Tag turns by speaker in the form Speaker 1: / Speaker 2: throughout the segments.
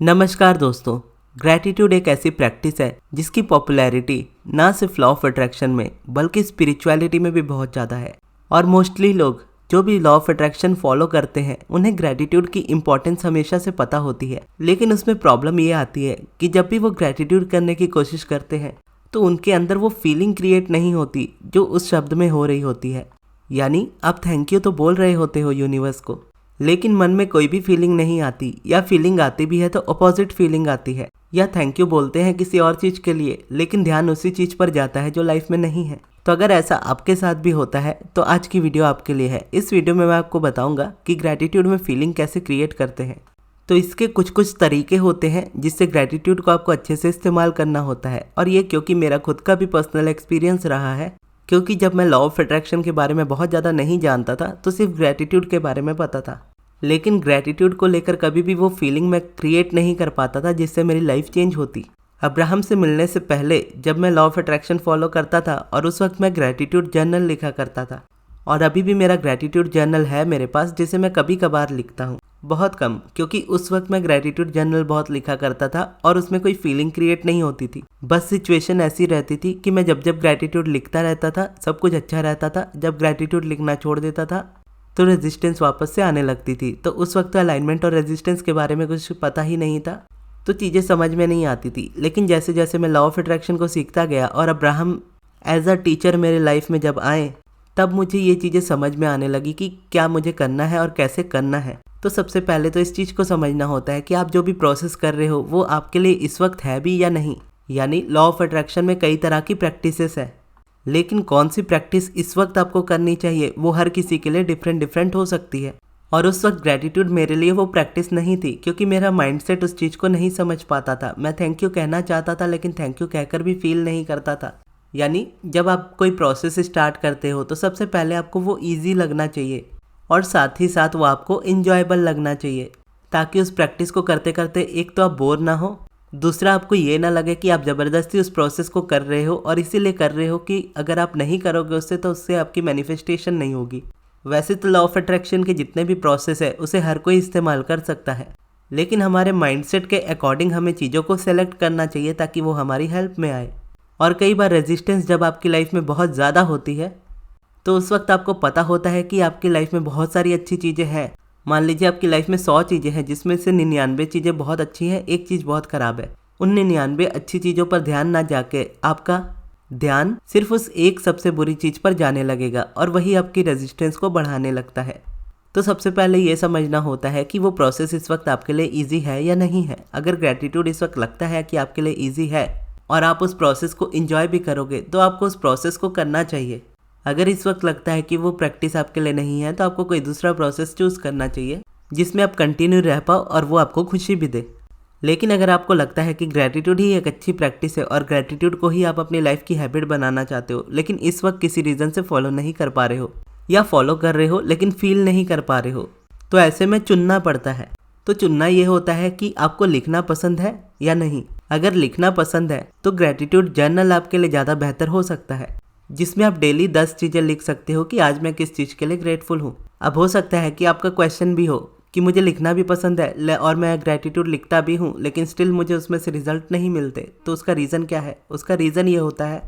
Speaker 1: नमस्कार दोस्तों। ग्रैटिट्यूड एक ऐसी प्रैक्टिस है जिसकी पॉपुलैरिटी ना सिर्फ लॉ ऑफ अट्रैक्शन में बल्कि स्पिरिचुअलिटी में भी बहुत ज़्यादा है। और मोस्टली लोग जो भी लॉ ऑफ अट्रैक्शन फॉलो करते हैं उन्हें ग्रैटिट्यूड की इम्पोर्टेंस हमेशा से पता होती है। लेकिन उसमें प्रॉब्लम ये आती है कि जब भी वो ग्रैटिट्यूड करने की कोशिश करते हैं तो उनके अंदर वो फीलिंग क्रिएट नहीं होती जो उस शब्द में हो रही होती है। यानी आप थैंक यू तो बोल रहे होते हो यूनिवर्स को, लेकिन मन में कोई भी फीलिंग नहीं आती, या फीलिंग आती भी है तो अपोजिट फीलिंग आती है। या थैंक यू बोलते हैं किसी और चीज़ के लिए लेकिन ध्यान उसी चीज़ पर जाता है जो लाइफ में नहीं है। तो अगर ऐसा आपके साथ भी होता है तो आज की वीडियो आपके लिए है। इस वीडियो में मैं आपको बताऊंगा कि ग्रैटिट्यूड में फीलिंग कैसे क्रिएट करते हैं। तो इसके कुछ कुछ तरीके होते हैं जिससे ग्रैटिट्यूड को आपको अच्छे से इस्तेमाल करना होता है। और ये क्योंकि मेरा खुद का भी पर्सनल एक्सपीरियंस रहा है, क्योंकि जब मैं लॉ ऑफ अट्रैक्शन के बारे में बहुत ज़्यादा नहीं जानता था तो सिर्फ ग्रैटिट्यूड के बारे में पता था, लेकिन ग्रैटिट्यूड को लेकर कभी भी वो फीलिंग मैं क्रिएट नहीं कर पाता था जिससे मेरी लाइफ चेंज होती। अब्राहम से मिलने से पहले जब मैं लॉ ऑफ अट्रैक्शन फॉलो करता था और उस वक्त मैं ग्रैटिट्यूड जर्नल लिखा करता था, और अभी भी मेरा ग्रैटिट्यूड जर्नल है मेरे पास जिसे मैं कभी कभार लिखता हूँ, बहुत कम, क्योंकि उस वक्त मैं ग्रैटिट्यूड जर्नल बहुत लिखा करता था और उसमें कोई फीलिंग क्रिएट नहीं होती थी। बस सिचुएशन ऐसी रहती थी कि मैं जब जब ग्रैटिट्यूड लिखता रहता था सब कुछ अच्छा रहता था, जब ग्रैटिट्यूड लिखना छोड़ देता था तो रेजिस्टेंस वापस से आने लगती थी। तो उस वक्त अलाइनमेंट और रेजिस्टेंस के बारे में कुछ पता ही नहीं था, तो चीज़ें समझ में नहीं आती थी। लेकिन जैसे जैसे मैं लॉ ऑफ अट्रैक्शन को सीखता गया और अब्राहम एज अ टीचर मेरे लाइफ में जब आए, तब मुझे ये चीज़ें समझ में आने लगी कि क्या मुझे करना है और कैसे करना है। तो सबसे पहले तो इस चीज़ को समझना होता है कि आप जो भी प्रोसेस कर रहे हो वो आपके लिए इस वक्त है भी या नहीं। यानी लॉ ऑफ अट्रैक्शन में कई तरह की प्रैक्टिसेस है, लेकिन कौन सी प्रैक्टिस इस वक्त आपको करनी चाहिए वो हर किसी के लिए डिफरेंट हो सकती है। और उस वक्त ग्रैटिट्यूड मेरे लिए वो प्रैक्टिस नहीं थी, क्योंकि मेरा माइंडसेट उस चीज़ को नहीं समझ पाता था। मैं थैंक यू कहना चाहता था लेकिन थैंक यू कहकर भी फील नहीं करता था। यानी जब आप कोई प्रोसेस स्टार्ट करते हो तो सबसे पहले आपको वो ईजी लगना चाहिए और साथ ही साथ वो आपको इंजॉयबल लगना चाहिए, ताकि उस प्रैक्टिस को करते करते एक तो आप बोर ना हो, दूसरा आपको ये ना लगे कि आप ज़बरदस्ती उस प्रोसेस को कर रहे हो और इसीलिए कर रहे हो कि अगर आप नहीं करोगे उससे तो उससे आपकी मैनिफेस्टेशन नहीं होगी। वैसे तो लॉ ऑफ अट्रैक्शन के जितने भी प्रोसेस है उसे हर कोई इस्तेमाल कर सकता है, लेकिन हमारे माइंडसेट के अकॉर्डिंग हमें चीज़ों को सेलेक्ट करना चाहिए ताकि वो हमारी हेल्प में आए। और कई बार रेजिस्टेंस जब आपकी लाइफ में बहुत ज़्यादा होती है तो उस वक्त आपको पता होता है कि आपकी लाइफ में बहुत सारी अच्छी चीज़ें हैं। मान लीजिए आपकी लाइफ में 100 चीज़ें हैं जिसमें से 99 चीज़ें बहुत अच्छी हैं, एक चीज़ बहुत ख़राब है। उन 99 अच्छी चीज़ों पर ध्यान ना जाके आपका ध्यान सिर्फ उस एक सबसे बुरी चीज़ पर जाने लगेगा और वही आपकी रेजिस्टेंस को बढ़ाने लगता है। तो सबसे पहले ये समझना होता है कि वो प्रोसेस इस वक्त आपके लिए ईजी है या नहीं है। अगर ग्रैटिट्यूड इस वक्त लगता है कि आपके लिए ईजी है और आप उस प्रोसेस को इंजॉय भी करोगे तो आपको उस प्रोसेस को करना चाहिए। अगर इस वक्त लगता है कि वो प्रैक्टिस आपके लिए नहीं है तो आपको कोई दूसरा प्रोसेस चूज़ करना चाहिए जिसमें आप कंटिन्यू रह पाओ और वो आपको खुशी भी दे। लेकिन अगर आपको लगता है कि ग्रैटिट्यूड ही एक अच्छी प्रैक्टिस है और ग्रैटिट्यूड को ही आप अपनी लाइफ की हैबिट बनाना चाहते हो, लेकिन इस वक्त किसी रीज़न से फॉलो नहीं कर पा रहे हो या फॉलो कर रहे हो लेकिन फील नहीं कर पा रहे हो, तो ऐसे में चुनना पड़ता है। तो चुनना ये होता है कि आपको लिखना पसंद है या नहीं। अगर लिखना पसंद है तो ग्रैटिट्यूड जर्नल आपके लिए ज़्यादा बेहतर हो सकता है, जिसमें आप डेली 10 चीज़ें लिख सकते हो कि आज मैं किस चीज़ के लिए ग्रेटफुल हूँ। अब हो सकता है कि आपका क्वेश्चन भी हो कि मुझे लिखना भी पसंद है और मैं ग्रैटिट्यूड लिखता भी हूँ लेकिन स्टिल मुझे उसमें से रिजल्ट नहीं मिलते, तो उसका रीज़न क्या है। उसका रीज़न ये होता है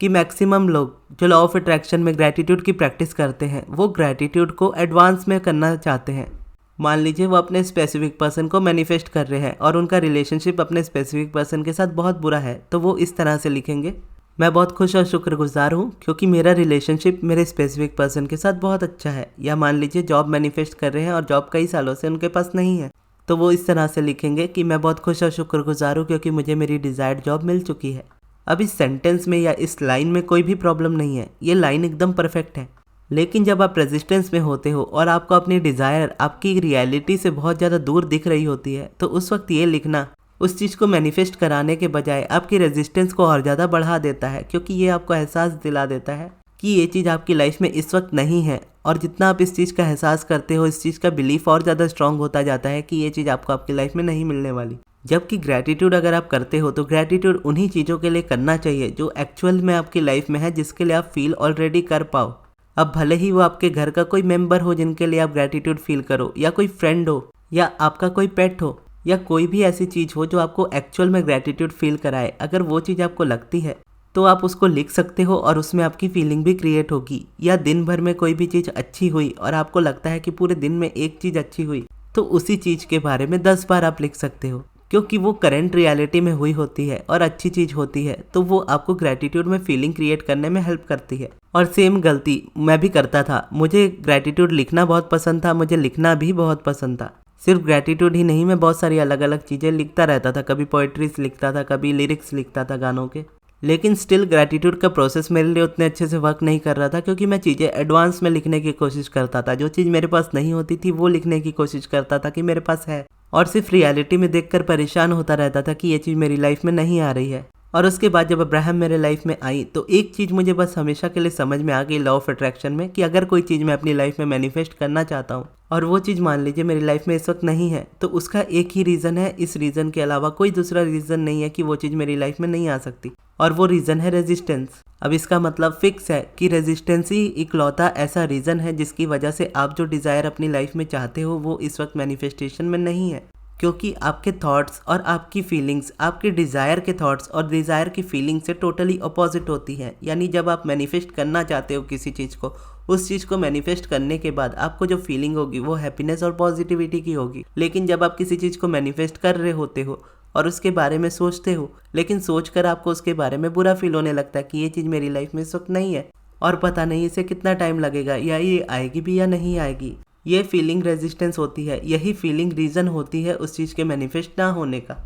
Speaker 1: कि मैक्सिमम लोग जो लॉ ऑफ अट्रैक्शन में ग्रैटिट्यूड की प्रैक्टिस करते हैं वो ग्रैटिट्यूड को एडवांस में करना चाहते हैं। मान लीजिए वो अपने स्पेसिफिक पर्सन को मैनिफेस्ट कर रहे हैं और उनका रिलेशनशिप अपने स्पेसिफिक पर्सन के साथ बहुत बुरा है, तो वो इस तरह से लिखेंगे, मैं बहुत खुश और शुक्रगुजार हूँ क्योंकि मेरा रिलेशनशिप मेरे स्पेसिफिक पर्सन के साथ बहुत अच्छा है। या मान लीजिए जॉब मैनिफेस्ट कर रहे हैं और जॉब कई सालों से उनके पास नहीं है, तो वो इस तरह से लिखेंगे कि मैं बहुत खुश और शुक्रगुजार हूँ क्योंकि मुझे मेरी डिज़ायर्ड जॉब मिल चुकी है। अब इस सेंटेंस में या इस लाइन में कोई भी प्रॉब्लम नहीं है, ये लाइन एकदम परफेक्ट है। लेकिन जब आप रेजिस्टेंस में होते हो और आपको अपनी डिज़ायर आपकी रियलिटी से बहुत ज़्यादा दूर दिख रही होती है, तो उस वक्त ये लिखना उस चीज़ को मैनिफेस्ट कराने के बजाय आपकी रेजिस्टेंस को और ज़्यादा बढ़ा देता है, क्योंकि ये आपको एहसास दिला देता है कि ये चीज़ आपकी लाइफ में इस वक्त नहीं है। और जितना आप इस चीज़ का एहसास करते हो इस चीज़ का बिलीफ और ज़्यादा स्ट्रांग होता जाता है कि ये चीज़ आपको आपकी लाइफ में नहीं मिलने वाली। जबकि ग्रैटिट्यूड अगर आप करते हो तो ग्रैटिट्यूड उन्हीं चीज़ों के लिए करना चाहिए जो एक्चुअल में आपकी लाइफ में है, जिसके लिए आप फील ऑलरेडी कर पाओ। अब भले ही वो आपके घर का कोई मेंबर हो जिनके लिए आप ग्रैटिट्यूड फील करो, या कोई फ्रेंड हो, या आपका कोई पेट हो, या कोई भी ऐसी चीज़ हो जो आपको एक्चुअल में ग्रैटिट्यूड फील कराए, अगर वो चीज़ आपको लगती है तो आप उसको लिख सकते हो और उसमें आपकी फीलिंग भी क्रिएट होगी। या दिन भर में कोई भी चीज़ अच्छी हुई और आपको लगता है कि पूरे दिन में एक चीज़ अच्छी हुई, तो उसी चीज़ के बारे में 10 बार आप लिख सकते हो, क्योंकि वो करंट रियलिटी में हुई होती है और अच्छी चीज़ होती है, तो वो आपको ग्रैटिट्यूड में फीलिंग क्रिएट करने में हेल्प करती है। और सेम गलती मैं भी करता था। मुझे ग्रैटिट्यूड लिखना बहुत पसंद था, मुझे लिखना भी बहुत पसंद था। सिर्फ ग्रैटिट्यूड ही नहीं, मैं बहुत सारी अलग अलग चीज़ें लिखता रहता था। कभी पोइट्रीज लिखता था, कभी लिरिक्स लिखता था गानों के। लेकिन स्टिल ग्रैटिट्यूड का प्रोसेस मेरे लिए उतने अच्छे से वर्क नहीं कर रहा था, क्योंकि मैं चीज़ें एडवांस में लिखने की कोशिश करता था। जो चीज़ मेरे पास नहीं होती थी वो लिखने की कोशिश करता था कि मेरे पास है, और सिर्फ रियलिटी में देखकर परेशान होता रहता था कि ये चीज़ मेरी लाइफ में नहीं आ रही है। और उसके बाद जब अब्राहम मेरे लाइफ में आई तो एक चीज़ मुझे बस हमेशा के लिए समझ में आ गई लॉ ऑफ अट्रैक्शन में, कि अगर कोई चीज़ मैं अपनी लाइफ में मैनिफेस्ट करना चाहता हूँ और वो चीज़ मान लीजिए मेरी लाइफ में इस वक्त नहीं है, तो उसका एक ही रीज़न है। इस रीज़न के अलावा कोई दूसरा रीज़न नहीं है कि वो चीज़ मेरी लाइफ में नहीं आ सकती, और वो रीज़न है रेजिस्टेंस। अब इसका मतलब फिक्स है कि रेजिस्टेंस ही इकलौता ऐसा रीज़न है जिसकी वजह से आप जो डिज़ायर अपनी लाइफ में चाहते हो वो इस वक्त मैनिफेस्टेशन में नहीं है। क्योंकि आपके थॉट्स और आपकी फीलिंग्स आपके डिज़ायर के थॉट्स और डिज़ायर की फीलिंग से टोटली अपोजिट होती है। यानी जब आप मैनिफेस्ट करना चाहते हो किसी चीज़ को, उस चीज़ को मैनिफेस्ट करने के बाद आपको जो फीलिंग होगी वो हैप्पीनेस और पॉजिटिविटी की होगी। लेकिन जब आप किसी चीज़ को मैनिफेस्ट कर रहे होते हो और उसके बारे में सोचते हो, लेकिन सोचकर आपको उसके बारे में बुरा फील होने लगता है कि ये चीज़ मेरी लाइफ में इस वक्त नहीं है और पता नहीं इसे कितना टाइम लगेगा, या ये आएगी भी या नहीं आएगी। ये फीलिंग रेजिस्टेंस होती है, यही फीलिंग रीज़न होती है उस चीज़ के मैनिफेस्ट ना होने का।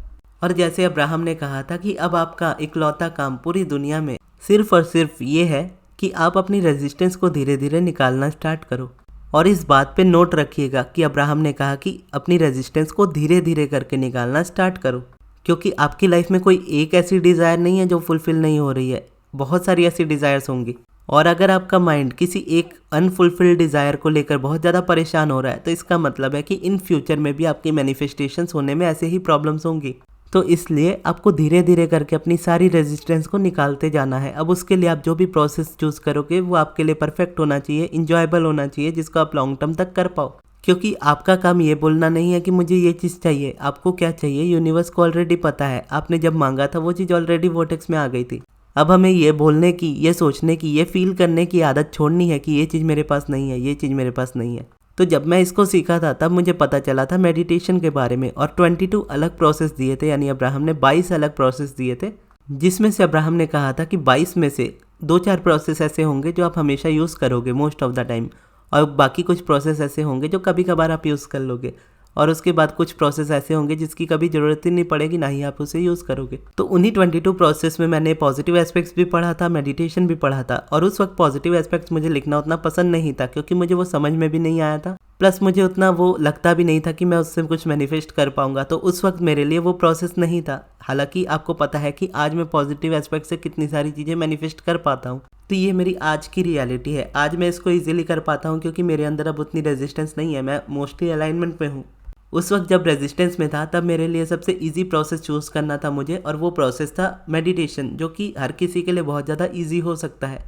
Speaker 1: और जैसे अब्राहम ने कहा था कि अब आपका इकलौता काम पूरी दुनिया में सिर्फ और सिर्फ ये है कि आप अपनी रेजिस्टेंस को धीरे धीरे निकालना स्टार्ट करो। और इस बात पे नोट रखिएगा कि अब्राहम ने कहा कि अपनी रेजिस्टेंस को धीरे धीरे करके निकालना स्टार्ट करो, क्योंकि आपकी लाइफ में कोई एक ऐसी डिज़ायर नहीं है जो फुलफिल नहीं हो रही है, बहुत सारी ऐसी डिज़ायर्स होंगी। और अगर आपका माइंड किसी एक अनफुलफिल्ड डिज़ायर को लेकर बहुत ज़्यादा परेशान हो रहा है, तो इसका मतलब है कि इन फ्यूचर में भी आपकी मैनिफेस्टेशंस होने में ऐसे ही प्रॉब्लम्स होंगी। तो इसलिए आपको धीरे धीरे करके अपनी सारी रेजिस्टेंस को निकालते जाना है। अब उसके लिए आप जो भी प्रोसेस चूज़ करोगे वो आपके लिए परफेक्ट होना चाहिए, इंजॉयबल होना चाहिए, जिसको आप लॉन्ग टर्म तक कर पाओ। क्योंकि आपका काम ये बोलना नहीं है कि मुझे ये चीज़ चाहिए। आपको क्या चाहिए यूनिवर्स को ऑलरेडी पता है। आपने जब मांगा था वो चीज़ ऑलरेडी वोटेक्स में आ गई थी। अब हमें ये बोलने की, ये सोचने की, ये फील करने की आदत छोड़नी है कि ये चीज़ मेरे पास नहीं है, ये चीज़ मेरे पास नहीं है। तो जब मैं इसको सीखा था तब मुझे पता चला था मेडिटेशन के बारे में, और 22 अलग प्रोसेस दिए थे। यानी अब्राहम ने 22 अलग प्रोसेस दिए थे, जिसमें से अब्राहम ने कहा था कि 22 में से 2-4 प्रोसेस ऐसे होंगे जो आप हमेशा यूज़ करोगे मोस्ट ऑफ द टाइम, और बाकी कुछ प्रोसेस ऐसे होंगे जो कभी कभार आप यूज़ कर लोगे, और उसके बाद कुछ प्रोसेस ऐसे होंगे जिसकी कभी ज़रूरत ही नहीं पड़ेगी, ना ही आप उसे यूज़ करोगे। तो उन्हीं 22 प्रोसेस में मैंने पॉजिटिव एस्पेक्ट्स भी पढ़ा था, मेडिटेशन भी पढ़ा था। और उस वक्त पॉजिटिव एस्पेक्ट्स मुझे लिखना उतना पसंद नहीं था, क्योंकि मुझे वो समझ में भी नहीं आया था, प्लस मुझे उतना वो लगता भी नहीं था कि मैं उससे कुछ मैनिफेस्ट कर पाऊंगा। तो उस वक्त मेरे लिए वो प्रोसेस नहीं था। हालांकि आपको पता है कि आज मैं पॉजिटिव एस्पेक्ट से कितनी सारी चीज़ें मैनिफेस्ट कर पाता हूँ। तो ये मेरी आज की रियलिटी है। आज मैं इसको ईजिली कर पाता हूँ क्योंकि मेरे अंदर अब उतनी रेजिस्टेंस नहीं है, मैं मोस्टली अलाइनमेंट में हूँ। उस वक्त जब रेजिस्टेंस में था तब मेरे लिए सबसे इजी प्रोसेस चूज़ करना था मुझे, और वो प्रोसेस था मेडिटेशन, जो कि हर किसी के लिए बहुत ज़्यादा इजी हो सकता है,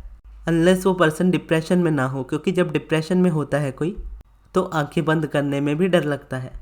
Speaker 1: अनलेस वो पर्सन डिप्रेशन में ना हो। क्योंकि जब डिप्रेशन में होता है कोई, तो आंखें बंद करने में भी डर लगता है।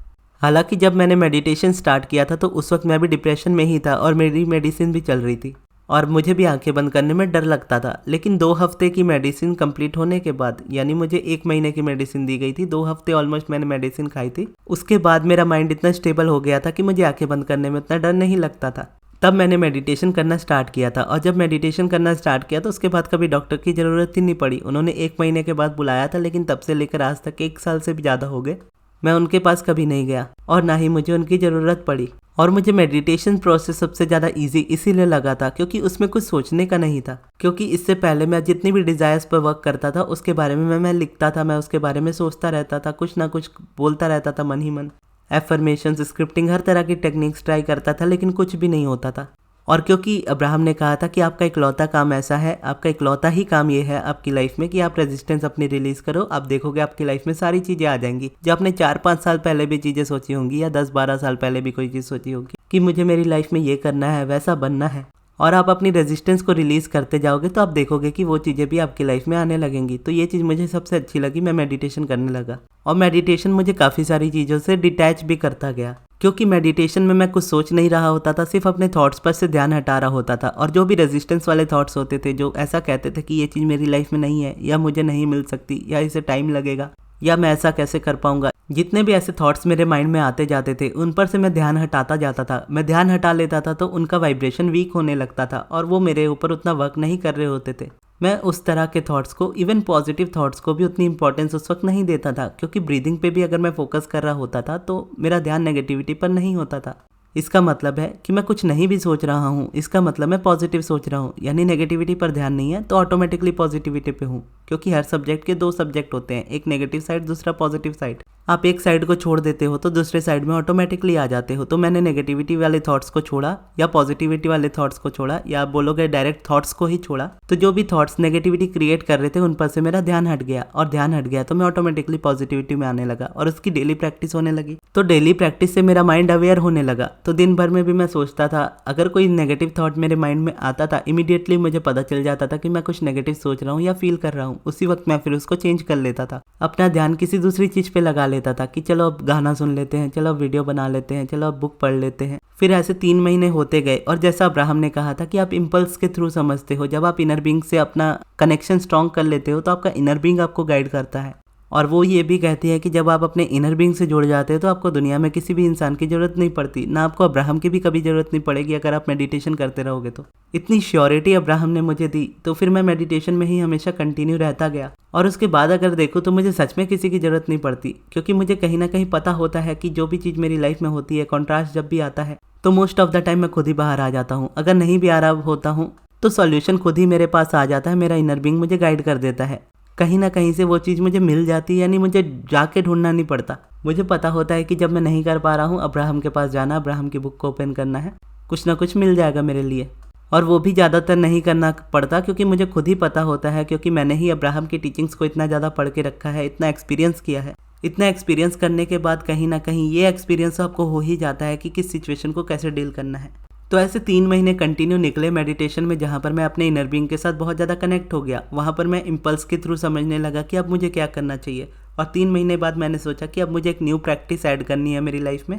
Speaker 1: हालांकि जब मैंने मेडिटेशन स्टार्ट किया था तो उस वक्त मैं भी डिप्रेशन में ही था और मेरी मेडिसिन भी चल रही थी, और मुझे भी आंखें बंद करने में डर लगता था। लेकिन 2 हफ्ते की मेडिसिन कंप्लीट होने के बाद, यानी मुझे 1 महीने की मेडिसिन दी गई थी, 2 हफ्ते ऑलमोस्ट मैंने मेडिसिन खाई थी, उसके बाद मेरा माइंड इतना स्टेबल हो गया था कि मुझे आंखें बंद करने में उतना डर नहीं लगता था। तब मैंने मेडिटेशन करना स्टार्ट किया था, और जब मेडिटेशन करना स्टार्ट किया तो उसके बाद कभी डॉक्टर की ज़रूरत ही नहीं पड़ी। उन्होंने 1 महीने के बाद बुलाया था, लेकिन तब से लेकर आज तक 1 साल से भी ज़्यादा हो गए मैं उनके पास कभी नहीं गया, और ना ही मुझे उनकी ज़रूरत पड़ी। और मुझे मेडिटेशन प्रोसेस सबसे ज़्यादा इजी इसीलिए लगा था क्योंकि उसमें कुछ सोचने का नहीं था। क्योंकि इससे पहले मैं जितनी भी डिज़ायर्स पर वर्क करता था उसके बारे में मैं लिखता था, मैं उसके बारे में सोचता रहता था, कुछ ना कुछ बोलता रहता था मन ही मन, एफर्मेशंस, स्क्रिप्टिंग, हर तरह की टेक्निक्स ट्राई करता था, लेकिन कुछ भी नहीं होता था। और क्योंकि अब्राहम ने कहा था कि आपका इकलौता काम ऐसा है, आपका इकलौता ही काम ये है आपकी लाइफ में कि आप रेजिस्टेंस अपनी रिलीज करो, आप देखोगे आपकी लाइफ में सारी चीज़ें आ जाएंगी जो आपने 4-5 साल पहले भी चीज़ें सोची होंगी, या 10-12 साल पहले भी कोई चीज़ सोची होगी कि मुझे मेरी लाइफ में ये करना है, वैसा बनना है, और आप अपनी रेजिस्टेंस को रिलीज़ करते जाओगे तो आप देखोगे कि वो चीज़ें भी आपकी लाइफ में आने लगेंगी। तो ये चीज़ मुझे सबसे अच्छी लगी, मैं मेडिटेशन करने लगा, और मेडिटेशन मुझे काफ़ी सारी चीज़ों से डिटैच भी करता गया। क्योंकि मेडिटेशन में मैं कुछ सोच नहीं रहा होता था, सिर्फ अपने थॉट्स पर से ध्यान हटा रहा होता था। और जो भी रेजिस्टेंस वाले थॉट्स होते थे जो ऐसा कहते थे कि ये चीज़ मेरी लाइफ में नहीं है, या मुझे नहीं मिल सकती, या इसे टाइम लगेगा, या मैं ऐसा कैसे कर पाऊंगा, जितने भी ऐसे थॉट्स मेरे माइंड में आते जाते थे उन पर से मैं ध्यान हटाता जाता था। मैं ध्यान हटा लेता था तो उनका वाइब्रेशन वीक होने लगता था और वो मेरे ऊपर उतना वर्क नहीं कर रहे होते थे। मैं उस तरह के थॉट्स को, इवन पॉजिटिव थॉट्स को भी उतनी इंपॉर्टेंस उस वक्त नहीं देता था, क्योंकि ब्रीदिंग पे भी अगर मैं फोकस कर रहा होता था तो मेरा ध्यान नेगेटिविटी पर नहीं होता था। इसका मतलब है कि मैं कुछ नहीं भी सोच रहा हूँ, इसका मतलब मैं पॉजिटिव सोच रहा हूँ, यानी नेगेटिविटी पर ध्यान नहीं है तो ऑटोमेटिकली पॉजिटिविटी पे हूँ। क्योंकि हर सब्जेक्ट के 2 सब्जेक्ट होते हैं, एक नेगेटिव साइड, दूसरा पॉजिटिव साइड। आप एक साइड को छोड़ देते हो तो दूसरे साइड में ऑटोमेटिकली आ जाते हो। तो मैंने नेगेटिविटी वाले थॉट्स को छोड़ा या पॉजिटिविटी वाले थॉट्स को छोड़ा, या आप बोलोगे डायरेक्ट थॉट्स को ही छोड़ा। तो जो भी थॉट्स नेगेटिविटी क्रिएट कर रहे थे उन पर से मेरा ध्यान हट गया, और ध्यान हट गया तो मैं ऑटोमेटिकली पॉजिटिविटी में आने लगा और उसकी डेली प्रैक्टिस होने लगी। तो डेली प्रैक्टिस से मेरा माइंड अवेयर होने लगा। तो दिन भर में भी मैं सोचता था, अगर कोई नेगेटिव थॉट मेरे माइंड में आता था, इमीडिएटली मुझे पता चल जाता था कि मैं कुछ नेगेटिव सोच रहा हूँ या फील कर रहा हूँ। उसी वक्त मैं फिर उसको चेंज कर लेता था, अपना ध्यान किसी दूसरी चीज पे लगा लेता था कि चलो अब गाना सुन लेते हैं, चलो अब वीडियो बना लेते हैं, चलो अब बुक पढ़ लेते हैं। फिर ऐसे 3 महीने होते गए, और जैसा अब्राहम ने कहा था कि आप इम्पल्स के थ्रू समझते हो। जब आप इनर बीइंग से अपना कनेक्शन स्ट्रॉन्ग कर लेते हो तो आपका इनर बीइंग आपको गाइड करता है। और वो ये भी कहती है कि जब आप अपने इनर बीइंग से जुड़ जाते हो तो आपको दुनिया में किसी भी इंसान की जरूरत नहीं पड़ती, ना आपको अब्राहम की भी कभी जरूरत नहीं पड़ेगी अगर आप मेडिटेशन करते रहोगे तो। इतनी श्योरिटी अब्राहम ने मुझे दी, तो फिर मैं मेडिटेशन में ही हमेशा कंटिन्यू रहता गया। और उसके बाद अगर देखूँ तो मुझे सच में किसी की जरूरत नहीं पड़ती, क्योंकि मुझे कहीं ना कहीं पता होता है कि जो भी चीज़ मेरी लाइफ में होती है, कॉन्ट्रास्ट जब भी आता है तो मोस्ट ऑफ द टाइम मैं खुद ही बाहर आ जाता हूँ। अगर नहीं भी आ रहा होता हूँ तो सॉल्यूशन खुद ही मेरे पास आ जाता है, मेरा इनर बीइंग मुझे गाइड कर देता है। कहीं ना कहीं से वो चीज़ मुझे मिल जाती है, यानी मुझे जाके ढूंढना नहीं पड़ता। मुझे पता होता है कि जब मैं नहीं कर पा रहा हूँ, अब्राहम के पास जाना, अब्राहम की बुक को ओपन करना है, कुछ ना कुछ मिल जाएगा मेरे लिए। और वो भी ज़्यादातर नहीं करना पड़ता, क्योंकि मुझे खुद ही पता होता है, क्योंकि मैंने ही अब्राहम की टीचिंग्स को इतना ज़्यादा पढ़ के रखा है, इतना एक्सपीरियंस किया है। इतना एक्सपीरियंस करने के बाद कहीं ना कहीं ये एक्सपीरियंस आपको हो ही जाता है कि किस सिचुएशन को कैसे डील करना है। तो ऐसे 3 महीने कंटिन्यू निकले मेडिटेशन में, जहाँ पर मैं अपने इनर बीइंग के साथ बहुत ज़्यादा कनेक्ट हो गया। वहाँ पर मैं इम्पल्स के थ्रू समझने लगा कि अब मुझे क्या करना चाहिए। और 3 महीने बाद मैंने सोचा कि अब मुझे एक न्यू प्रैक्टिस ऐड करनी है मेरी लाइफ में।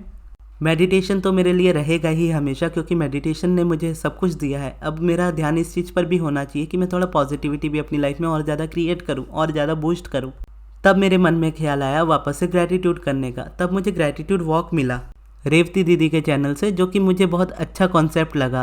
Speaker 1: मेडिटेशन तो मेरे लिए रहेगा ही हमेशा, क्योंकि मेडिटेशन ने मुझे सब कुछ दिया है। अब मेरा ध्यान इस चीज़ पर भी होना चाहिए कि मैं थोड़ा पॉजिटिविटी भी अपनी लाइफ में और ज़्यादा क्रिएट करूँ और ज़्यादा बूस्ट करूँ। तब मेरे मन में ख्याल आया वापस से ग्रैटिट्यूड करने का। तब मुझे ग्रैटिट्यूड वॉक मिला रेवती दीदी के चैनल से, जो कि मुझे बहुत अच्छा कॉन्सेप्ट लगा।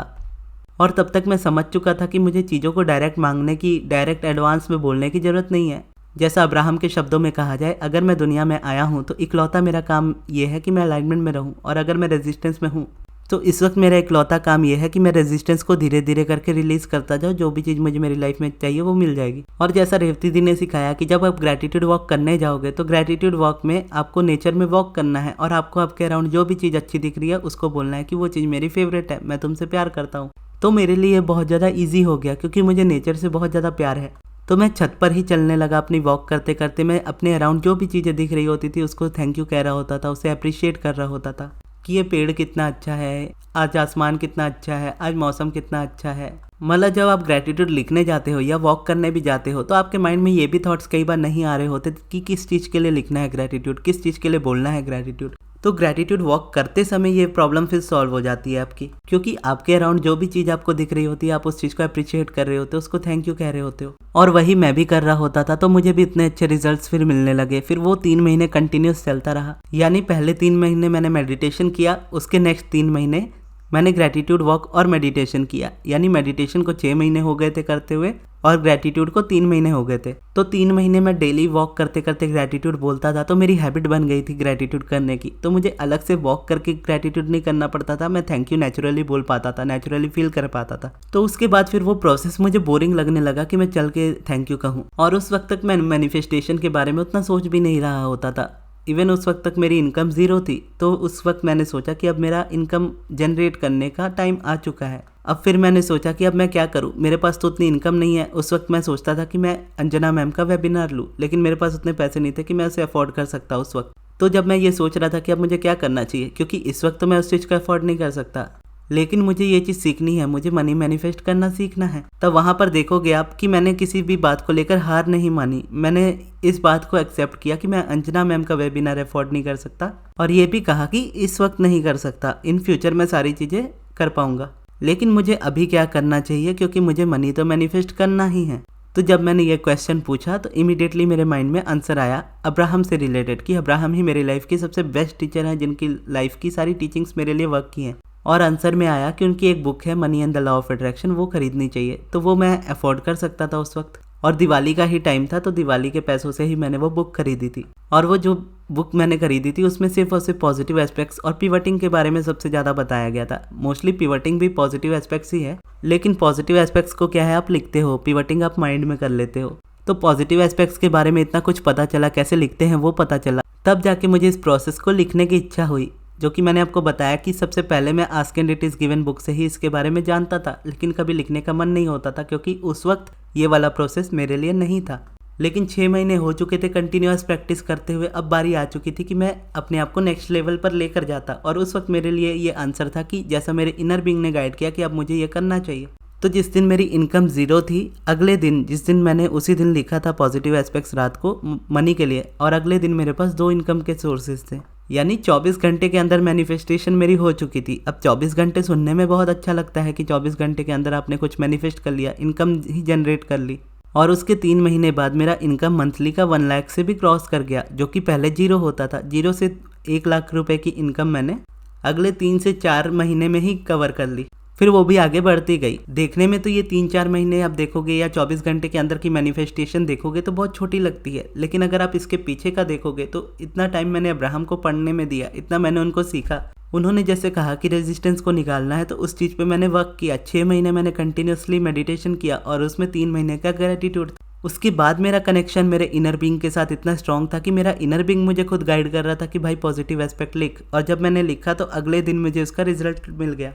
Speaker 1: और तब तक मैं समझ चुका था कि मुझे चीज़ों को डायरेक्ट मांगने की, डायरेक्ट एडवांस में बोलने की ज़रूरत नहीं है। जैसा अब्राहम के शब्दों में कहा जाए, अगर मैं दुनिया में आया हूँ तो इकलौता मेरा काम ये है कि मैं अलाइनमेंट में रहूँ, और अगर मैं रेजिस्टेंस में हूँ तो इस वक्त मेरा इकलौता काम ये है कि मैं रेजिस्टेंस को धीरे धीरे करके रिलीज करता जाऊँ। जो भी चीज़ मुझे मेरी लाइफ में चाहिए वो मिल जाएगी। और जैसा रेवती दी ने सिखाया कि जब आप ग्रैटिट्यूड वॉक करने जाओगे तो ग्रैटिट्यूड वॉक में आपको नेचर में वॉक करना है, और आपको आपके अराउंड जो भी चीज़ अच्छी दिख रही है उसको बोलना है कि वो चीज़ मेरी फेवरेट है, मैं तुमसे प्यार करता हूँ। तो मेरे लिए बहुत ज़्यादा ईजी हो गया, क्योंकि मुझे नेचर से बहुत ज़्यादा प्यार है। तो मैं छत पर ही चलने लगा अपनी वॉक करते करते। मैं अपने अराउंड जो भी चीज़ें दिख रही होती थी उसको थैंक यू कह रहा होता था, उसे अप्रिशिएट कर रहा होता था कि ये पेड़ कितना अच्छा है, आज आसमान कितना अच्छा है, आज मौसम कितना अच्छा है। मतलब जब आप ग्रैटिट्यूड लिखने जाते हो या वॉक करने भी जाते हो तो आपके माइंड में ये भी थॉट्स कई बार नहीं आ रहे होते कि किस चीज़ के लिए लिखना है ग्रैटिट्यूड, किस चीज़ के लिए बोलना है ग्रैटिट्यूड। तो ग्रैटिट्यूड वॉक करते समय ये प्रॉब्लम फिर सॉल्व हो जाती है आपकी, क्योंकि आपके अराउंड जो भी चीज़ आपको दिख रही होती है आप उस चीज़ को अप्रिशिएट कर रहे होते हो, उसको थैंक यू कह रहे होते हो। और वही मैं भी कर रहा होता था, तो मुझे भी इतने अच्छे रिजल्ट्स फिर मिलने लगे। फिर वो 3 महीने कंटिन्यूस चलता रहा, यानी पहले 3 महीने मैंने मेडिटेशन किया, उसके नेक्स्ट 3 महीने मैंने ग्रैटिट्यूड वॉक और मेडिटेशन किया। यानी मेडिटेशन को 6 महीने हो गए थे करते हुए, और ग्रैटिट्यूड को 3 महीने हो गए थे। तो 3 महीने मैं डेली वॉक करते करते ग्रैटिट्यूड बोलता था, तो मेरी हैबिट बन गई थी ग्रैटिट्यूड करने की। तो मुझे अलग से वॉक करके ग्रैटिट्यूड नहीं करना पड़ता था, मैं थैंक यू नेचुरली बोल पाता था, नेचुरली फील कर पाता था। तो उसके बाद फिर वो प्रोसेस मुझे बोरिंग लगने लगा कि मैं चल के थैंक यू कहूँ। और उस वक्त तक मैं मैनिफेस्टेशन के बारे में उतना सोच भी नहीं रहा होता था। इवन उस वक्त तक मेरी इनकम 0 थी। तो उस वक्त मैंने सोचा कि अब मेरा इनकम जनरेट करने का टाइम आ चुका है। अब फिर मैंने सोचा कि अब मैं क्या करूं, मेरे पास तो उतनी इनकम नहीं है। उस वक्त मैं सोचता था कि मैं अंजना मैम का वेबिनार लूं, लेकिन मेरे पास उतने पैसे नहीं थे कि मैं उसे अफोर्ड कर सकता उस वक्त। तो जब मैं ये सोच रहा था कि अब मुझे क्या करना चाहिए, क्योंकि इस वक्त तो मैं उस चीज़ को अफोर्ड नहीं कर सकता, लेकिन मुझे ये चीज़ सीखनी है, मुझे मनी मैनिफेस्ट करना सीखना है। तब वहाँ पर देखोगे आप कि मैंने किसी भी बात को लेकर हार नहीं मानी। मैंने इस बात को एक्सेप्ट किया कि मैं अंजना मैम का वेबिनार अफोर्ड नहीं कर सकता, और ये भी कहा कि इस वक्त नहीं कर सकता, इन फ्यूचर मैं सारी चीज़ें कर पाऊंगा, लेकिन मुझे अभी क्या करना चाहिए, क्योंकि मुझे मनी तो मैनिफेस्ट करना ही है। तो जब मैंने ये क्वेश्चन पूछा तो इमीडिएटली मेरे माइंड में आंसर आया अब्राहम से रिलेटेड, कि अब्राहम ही मेरी लाइफ की सबसे बेस्ट टीचर हैं, जिनकी लाइफ की सारी टीचिंग्स मेरे लिए वर्क की हैं। और आंसर में आया कि उनकी एक बुक है money and the law of attraction, वो खरीदनी चाहिए। तो वो मैं अफोर्ड कर सकता था उस वक्त, और दिवाली का ही टाइम था, तो दिवाली के पैसों से ही मैंने वो बुक खरीदी थी। और वो जो बुक मैंने खरीदी थी उसमें सिर्फ और सिर्फ पॉजिटिव एस्पेक्ट्स और पिवटिंग के बारे में सबसे ज़्यादा बताया गया था। मोस्टली पिवटिंग भी पॉजिटिव एस्पेक्ट्स ही है, लेकिन पॉजिटिव एस्पेक्ट्स को क्या है, आप लिखते हो, पिवटिंग आप माइंड में कर लेते हो। तो पॉजिटिव एस्पेक्ट्स के बारे में इतना कुछ पता चला, कैसे लिखते हैं वो पता चला। तब जाके मुझे इस प्रोसेस को लिखने की इच्छा हुई, जो कि मैंने आपको बताया कि सबसे पहले मैं ask and it is given book से ही इसके बारे में जानता था, लेकिन कभी लिखने का मन नहीं होता था, क्योंकि उस वक्त ये वाला प्रोसेस मेरे लिए नहीं था। लेकिन 6 महीने हो चुके थे कंटिन्यूअस प्रैक्टिस करते हुए, अब बारी आ चुकी थी कि मैं अपने आप को नेक्स्ट लेवल पर लेकर जाता। और उस वक्त मेरे लिए ये आंसर था कि जैसा मेरे इनर बीइंग ने गाइड किया कि अब मुझे ये करना चाहिए। तो जिस दिन मेरी इनकम 0 थी, अगले दिन जिस दिन मैंने उसी दिन लिखा था पॉजिटिव एस्पेक्ट्स रात को मनी के लिए, और अगले दिन मेरे पास 2 इनकम के सोर्सेज थे, यानी 24 घंटे के अंदर मैनिफेस्टेशन मेरी हो चुकी थी। अब 24 घंटे सुनने में बहुत अच्छा लगता है कि 24 घंटे के अंदर आपने कुछ मैनिफेस्ट कर लिया, इनकम ही जनरेट कर ली। और उसके 3 महीने बाद मेरा इनकम मंथली का 1 लाख से भी क्रॉस कर गया, जो कि पहले 0 होता था। 0 से 1 लाख रुपए की इनकम मैंने अगले 3 से 4 महीने में ही कवर कर ली, फिर वो भी आगे बढ़ती गई। देखने में तो ये 3-4 महीने आप देखोगे या 24 घंटे के अंदर की मैनिफेस्टेशन देखोगे तो बहुत छोटी लगती है, लेकिन अगर आप इसके पीछे का देखोगे तो इतना टाइम मैंने अब्राहम को पढ़ने में दिया, इतना मैंने उनको सीखा। उन्होंने जैसे कहा कि रेजिस्टेंस को निकालना है, तो उस चीज़ पे मैंने वर्क किया। 6 महीने मैंने कंटिन्यूसली मेडिटेशन किया, और उसमें 3 महीने का ग्रेटिट्यूड। उसके बाद मेरा कनेक्शन मेरे इनर बीइंग के साथ इतना स्ट्रांग था कि मेरा इनर बीइंग मुझे खुद गाइड कर रहा था कि भाई पॉजिटिव एस्पेक्ट लिख, और जब मैंने लिखा तो अगले दिन मुझे उसका रिजल्ट मिल गया।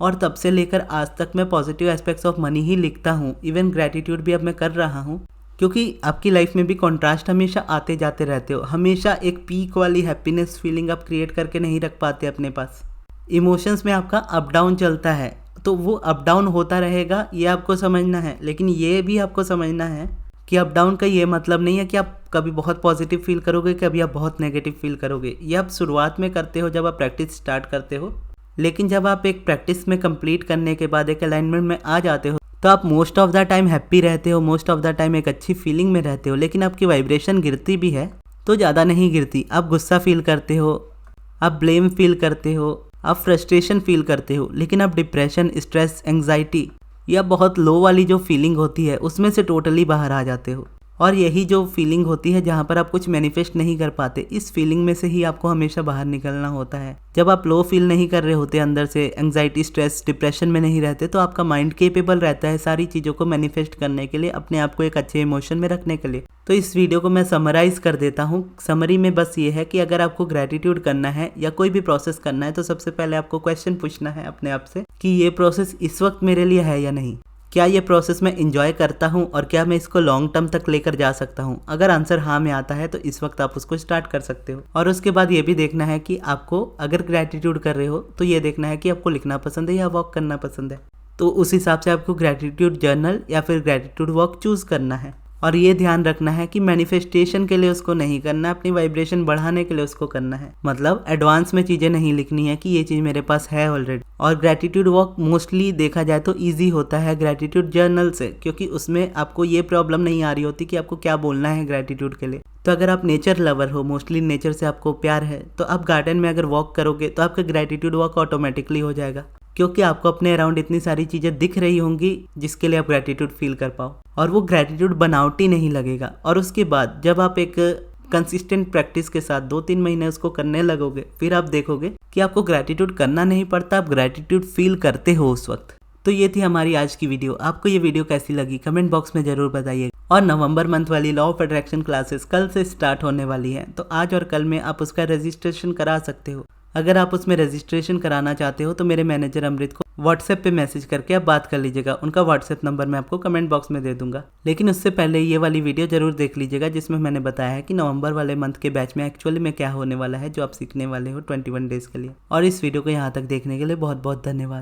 Speaker 1: और तब से लेकर आज तक मैं पॉजिटिव एस्पेक्ट्स ऑफ मनी ही लिखता हूँ। इवन ग्रेटिट्यूड भी अब मैं कर रहा हूँ, क्योंकि आपकी लाइफ में भी कॉन्ट्रास्ट हमेशा आते जाते रहते हो। हमेशा एक पीक वाली हैप्पीनेस फीलिंग आप क्रिएट करके नहीं रख पाते अपने पास। इमोशंस में आपका अप डाउन चलता है, तो वो अप डाउन होता रहेगा, ये आपको समझना है। लेकिन ये भी आपको समझना है कि अप डाउन का ये मतलब नहीं है कि आप कभी बहुत पॉजिटिव फील करोगे, कभी आप बहुत नेगेटिव फील करोगे। ये आप शुरुआत में करते हो जब आप प्रैक्टिस स्टार्ट करते हो, लेकिन जब आप एक प्रैक्टिस में कंप्लीट करने के बाद एक अलाइनमेंट में आ जाते हो, तो आप most of the time happy रहते हो, मोस्ट ऑफ द टाइम एक अच्छी फीलिंग में रहते हो। लेकिन आपकी वाइब्रेशन गिरती भी है तो ज़्यादा नहीं गिरती। आप गुस्सा फील करते हो, आप ब्लेम फील करते हो, आप फ्रस्ट्रेशन फील करते हो, लेकिन आप डिप्रेशन, स्ट्रेस, एंग्जाइटी या बहुत लो वाली जो फीलिंग होती है उसमें से टोटली बाहर आ जाते हो। और यही जो फीलिंग होती है जहाँ पर आप कुछ मैनिफेस्ट नहीं कर पाते, इस फीलिंग में से ही आपको हमेशा बाहर निकलना होता है। जब आप लो फील नहीं कर रहे होते, अंदर से एंग्जाइटी, स्ट्रेस, डिप्रेशन में नहीं रहते, तो आपका माइंड केपेबल रहता है सारी चीज़ों को मैनिफेस्ट करने के लिए, अपने आप को एक अच्छे इमोशन में रखने के लिए। तो इस वीडियो को मैं समराइज़ कर देता हूँ। समरी में बस ये है कि अगर आपको ग्रेटिट्यूड करना है या कोई भी प्रोसेस करना है, तो सबसे पहले आपको क्वेश्चन पूछना है अपने आप से कि ये प्रोसेस इस वक्त मेरे लिए है या नहीं। क्या ये प्रोसेस मैं इंजॉय करता हूँ और क्या मैं इसको लॉन्ग टर्म तक लेकर जा सकता हूँ। अगर आंसर हाँ में आता है तो इस वक्त आप उसको स्टार्ट कर सकते हो। और उसके बाद ये भी देखना है कि आपको अगर ग्रेटिट्यूड कर रहे हो तो ये देखना है कि आपको लिखना पसंद है या वॉक करना पसंद है। तो उस हिसाब से आपको ग्रेटिट्यूड जर्नल या फिर ग्रेटिट्यूड वॉक चूज़ करना है। और ये ध्यान रखना है कि मैनिफेस्टेशन के लिए उसको नहीं करना, अपनी वाइब्रेशन बढ़ाने के लिए उसको करना है। मतलब एडवांस में चीज़ें नहीं लिखनी है कि ये चीज़ मेरे पास है ऑलरेडी। और ग्रेटिट्यूड वॉक मोस्टली देखा जाए तो इजी होता है ग्रेटिट्यूड जर्नल से, क्योंकि उसमें आपको ये प्रॉब्लम नहीं आ रही होती कि आपको क्या बोलना है ग्रेटिट्यूड के लिए। तो अगर आप नेचर लवर हो, मोस्टली नेचर से आपको प्यार है, तो आप गार्डन में अगर वॉक करोगे तो आपका ग्रेटिट्यूड वॉक ऑटोमेटिकली हो जाएगा, क्योंकि आपको अपने अराउंड इतनी सारी चीज़ें दिख रही होंगी जिसके लिए आप ग्रेटिट्यूड फील कर पाओ, और वो ग्रेटिट्यूड बनावटी नहीं लगेगा। और उसके बाद जब आप एक कंसिस्टेंट प्रैक्टिस के साथ 2-3 महीने उसको करने लगोगे, फिर आप देखोगे कि आपको ग्रेटिट्यूड करना नहीं पड़ता, आप ग्रेटिट्यूड फील करते हो उस वक्त। तो ये थी हमारी आज की वीडियो। आपको ये वीडियो कैसी लगी कमेंट बॉक्स में ज़रूर बताइए। और नवंबर मंथ वाली लॉ ऑफ अट्रैक्शन क्लासेस कल से स्टार्ट होने वाली हैं, तो आज और कल में आप उसका रजिस्ट्रेशन करा सकते हो। अगर आप उसमें रजिस्ट्रेशन कराना चाहते हो तो मेरे मैनेजर अमृत को व्हाट्सएप पे मैसेज करके आप बात कर लीजिएगा। उनका व्हाट्सएप नंबर मैं आपको कमेंट बॉक्स में दे दूंगा। लेकिन उससे पहले ये वाली वीडियो जरूर देख लीजिएगा, जिसमें मैंने बताया है कि नवंबर वाले मंथ के बैच में एक्चुअली में क्या होने वाला है, जो आप सीखने वाले हो 21 डेज के लिए। और इस वीडियो को यहाँ तक देखने के लिए बहुत बहुत धन्यवाद।